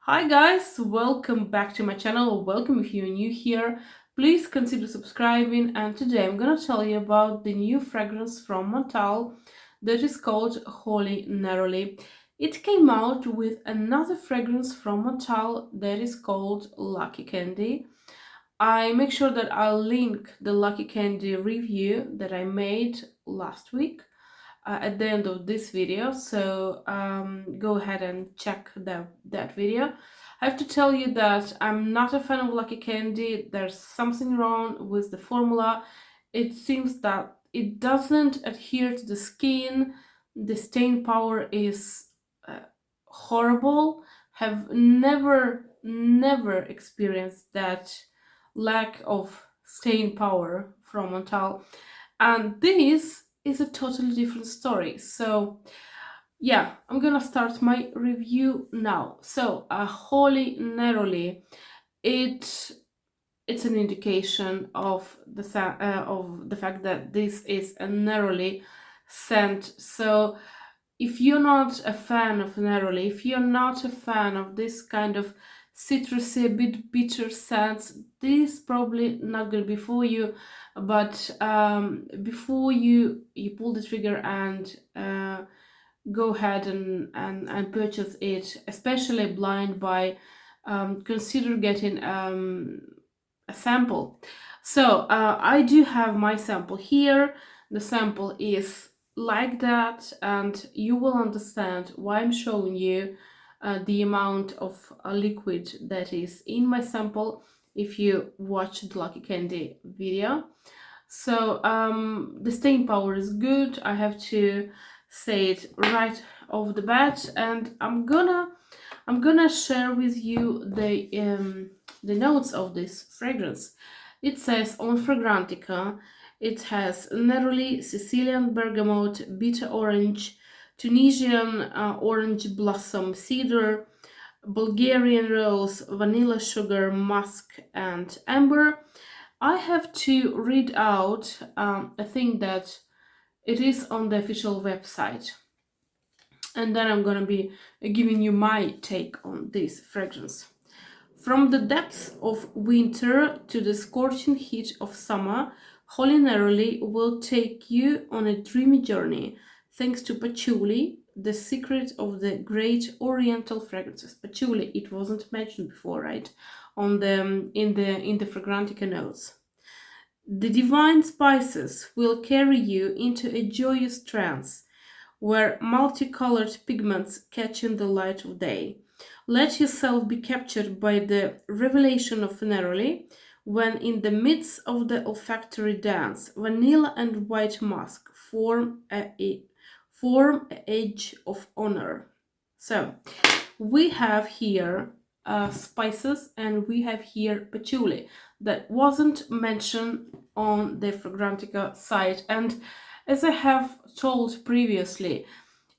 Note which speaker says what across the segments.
Speaker 1: Hi guys, welcome back to my channel, or welcome if you're new here. Please consider subscribing, and today I'm gonna tell you about the new fragrance from Montale that is called Holy Neroli. It came out with another fragrance from Montale that is called Lucky Candy. I make sure that I'll link the Lucky Candy review that I made last week at the end of this video, so go ahead and check that video. I have to tell you that I'm not a fan of Lucky Candy. There's something wrong with the formula. It seems that it doesn't adhere to the skin. The stain power is horrible. Have never experienced that lack of stain power from Montale, and this is a totally different story. So yeah, I'm gonna start my review now. So a Holy Neroli, it it's an indication of the fact that this is a Neroli scent. So if you're not a fan of Neroli, if you're not a fan of this kind of citrusy, a bit bitter scents, this is probably not going to be for you. But before you pull the trigger and go ahead and purchase it, especially blind buy, consider getting a sample. So I do have my sample here. The sample is like that, and you will understand why I'm showing you the amount of liquid that is in my sample if you watch the Lucky Candy video. So the stain power is good, I have to say it right off the bat, and I'm gonna share with you the notes of this fragrance. It says on Fragrantica, it has Neroli, Sicilian bergamot, bitter orange, Tunisian orange blossom cedar, Bulgarian rose, vanilla sugar, musk, and amber. I have to read out a thing that it is on the official website, and then I'm gonna be giving you my take on this fragrance. From the depths of winter to the scorching heat of summer, Holy Neroli will take you on a dreamy journey, thanks to patchouli, the secret of the great oriental fragrances. Patchouli, it wasn't mentioned before, right? On the in the Fragrantica notes. The divine spices will carry you into a joyous trance, where multicolored pigments catch in the light of day. Let yourself be captured by the revelation of Neroli, when in the midst of the olfactory dance, vanilla and white musk form a edge of honor. So we have here spices, and we have here patchouli that wasn't mentioned on the Fragrantica site. And as I have told previously,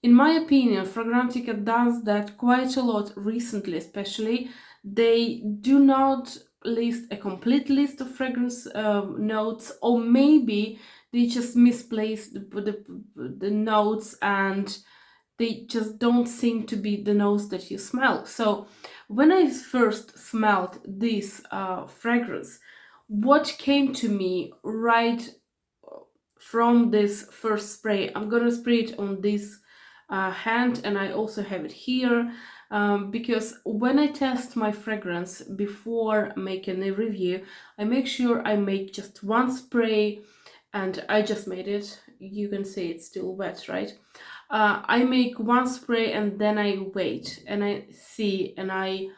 Speaker 1: in my opinion, Fragrantica does that quite a lot recently, especially. They do not list a complete list of fragrance notes, or maybe they just misplace the notes, and they just don't seem to be the notes that you smell. So when I first smelled this fragrance, what came to me right from this first spray, I'm gonna spray it on this hand, and I also have it here, because when I test my fragrance before making a review, I make sure I make just one spray, and I just made it. You can see it's still wet, right? I make one spray, and then I wait and I see, and I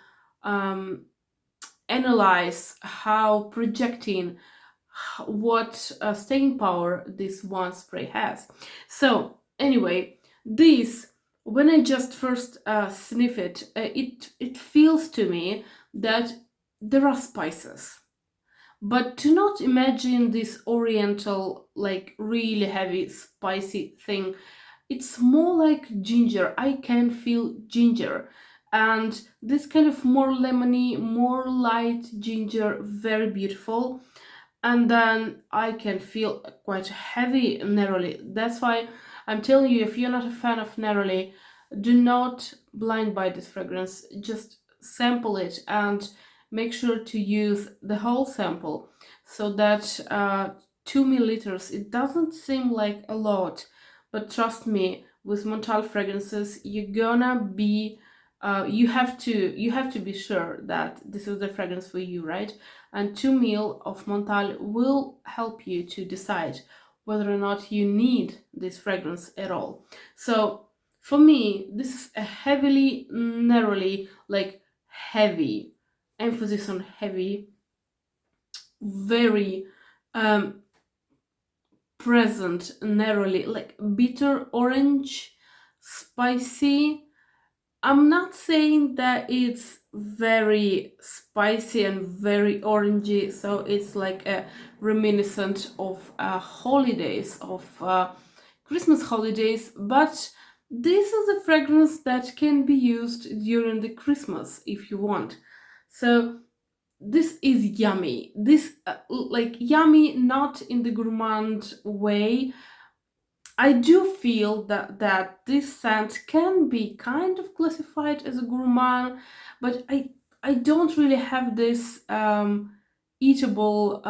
Speaker 1: analyze how projecting what staying power this one spray has. So anyway, this, when I just first sniff it, it feels to me that there are spices. But do not imagine this oriental, like really heavy, spicy thing. It's more like ginger. I can feel ginger. And this kind of more lemony, more light ginger, very beautiful. And then I can feel quite heavy Neroli. That's why I'm telling you, if you're not a fan of Neroli, do not blind buy this fragrance. Just sample it and make sure to use the whole sample, so that 2 milliliters, it doesn't seem like a lot, but trust me, with Montale fragrances, you're gonna be you have to be sure that this is the fragrance for you, right? And 2 ml of Montale will help you to decide whether or not you need this fragrance at all. So for me, this is a heavily Neroli, like heavy, emphasis on heavy, very present Neroli, like bitter orange, spicy. I'm not saying that it's very spicy and very orangey, so it's like a reminiscent of holidays, of Christmas holidays, but this is a fragrance that can be used during the Christmas if you want. So this is yummy. This like yummy, not in the gourmand way. I do feel that this scent can be kind of classified as a gourmand, but I don't really have this eatable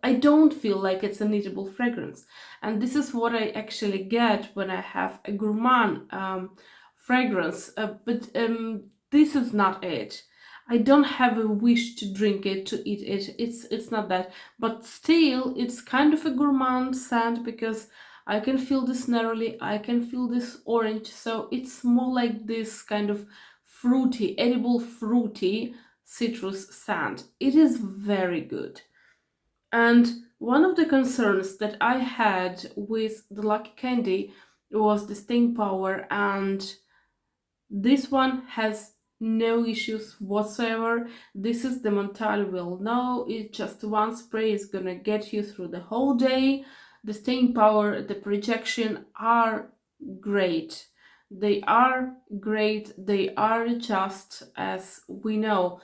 Speaker 1: I don't feel like it's an eatable fragrance, and this is what I actually get when I have a gourmand fragrance. But this is not it. I don't have a wish to drink it, to eat it. It's not that, but still, it's kind of a gourmand scent because I can feel this neroli, I can feel this orange, so it's more like this kind of fruity, edible fruity citrus scent. It is very good. And one of the concerns that I had with the Lucky Candy was the staying power, and this one has no issues whatsoever. This is the Montale will know. It's just one spray is gonna get you through the whole day. The staying power, the projection are great. They are great. They are just as we know.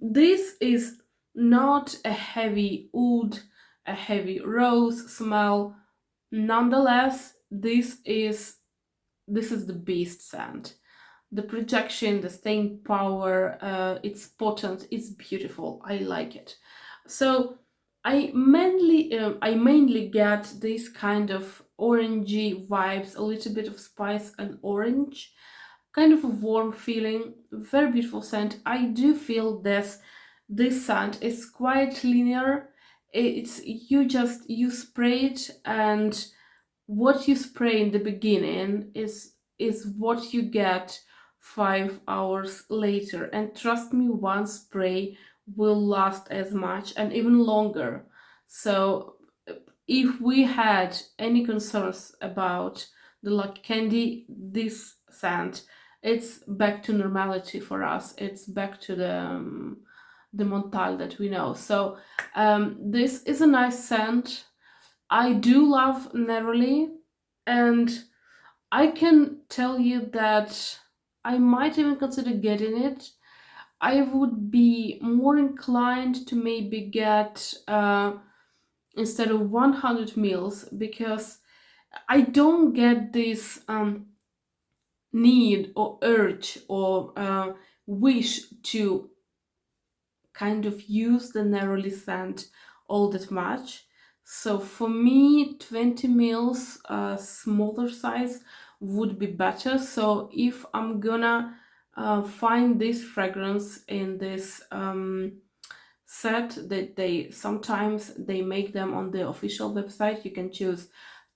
Speaker 1: This is not a heavy oud, a heavy rose smell. Nonetheless, this is the beast scent. The projection, the staying power, it's potent, it's beautiful. I like it. So I mainly get this kind of orangey vibes, a little bit of spice and orange, kind of a warm feeling, very beautiful scent. I do feel this scent is quite linear. It's you spray it, and what you spray in the beginning is what you get 5 hours later. And trust me, one spray will last as much and even longer. So if we had any concerns about the Lucky Candy, this scent, it's back to normality for us. It's back to the Montale that we know. So this is a nice scent. I do love Neroli, and I can tell you that I might even consider getting it. I would be more inclined to maybe get instead of 100 mils, because I don't get this need or urge or wish to kind of use the Neroli scent all that much. So for me, 20 mils, smaller size, would be better. So if I'm gonna find this fragrance in this set, that they make them on the official website, you can choose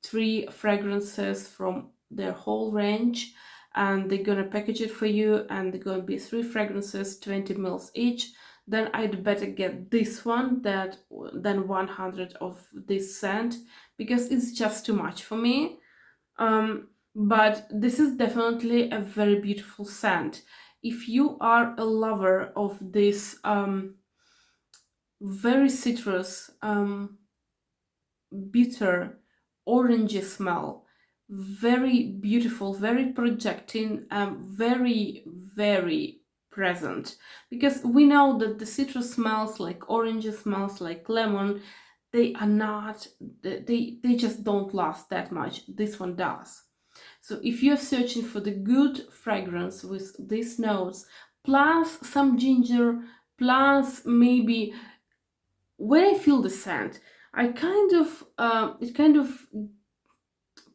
Speaker 1: 3 fragrances from their whole range, and they're gonna package it for you, and they're gonna be 3 fragrances, 20 mils each. Then I'd better get this one than 100 of this scent, because it's just too much for me. But this is definitely a very beautiful scent. If you are a lover of this very citrus, bitter, orangey smell, very beautiful, very projecting, very, very present, because we know that the citrus smells like orange, smells like lemon, they are not, they just don't last that much. This one does. So if you're searching for the good fragrance with these notes, plus some ginger, plus maybe when I feel the scent, I kind of it kind of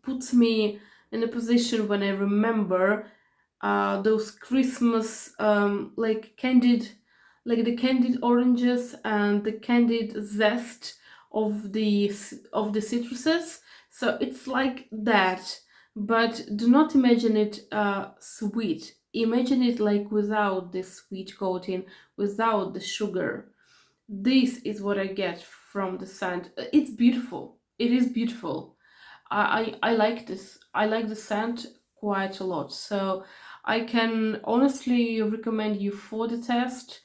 Speaker 1: puts me in a position when I remember those Christmas like the candied oranges and the candied zest of the citruses. So it's like that, but do not imagine it sweet. Imagine it like without the sweet coating, without the sugar. This is what I get from the scent. It's beautiful. It is beautiful. I like this. I like the scent quite a lot. So I can honestly recommend you for the test.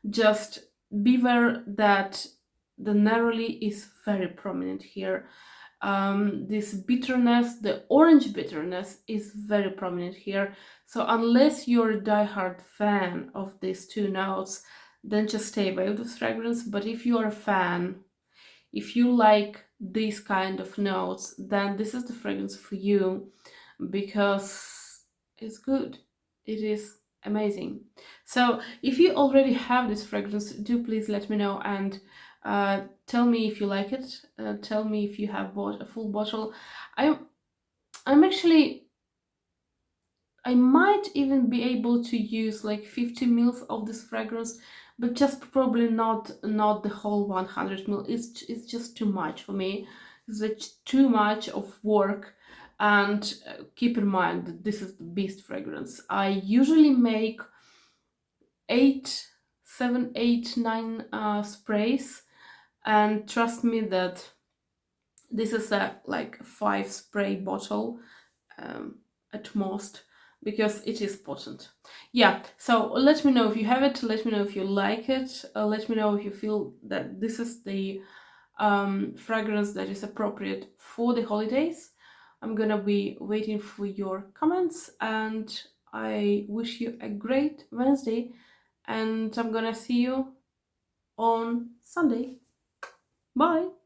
Speaker 1: Just beware that the Neroli is very prominent here. This bitterness, the orange bitterness, is very prominent here. So unless you're a diehard fan of these two notes, then just stay away with this fragrance. But if you are a fan, if you like these kind of notes, then this is the fragrance for you, because it's good. It is amazing. So if you already have this fragrance, do please let me know and tell me if you like it. Tell me if you have bought a full bottle. I'm actually, I might even be able to use like 50 mils of this fragrance, but just probably not the whole 100 mil. It's just too much for me. It's like too much of work. And keep in mind that this is the beast fragrance. I usually make 9 sprays, and trust me that this is a like 5 spray bottle at most, because it is potent. Yeah, so let me know if you have it, let me know if you like it, let me know if you feel that this is the fragrance that is appropriate for the holidays. I'm gonna be waiting for your comments, and I wish you a great Wednesday, and I'm gonna see you on Sunday. Bye!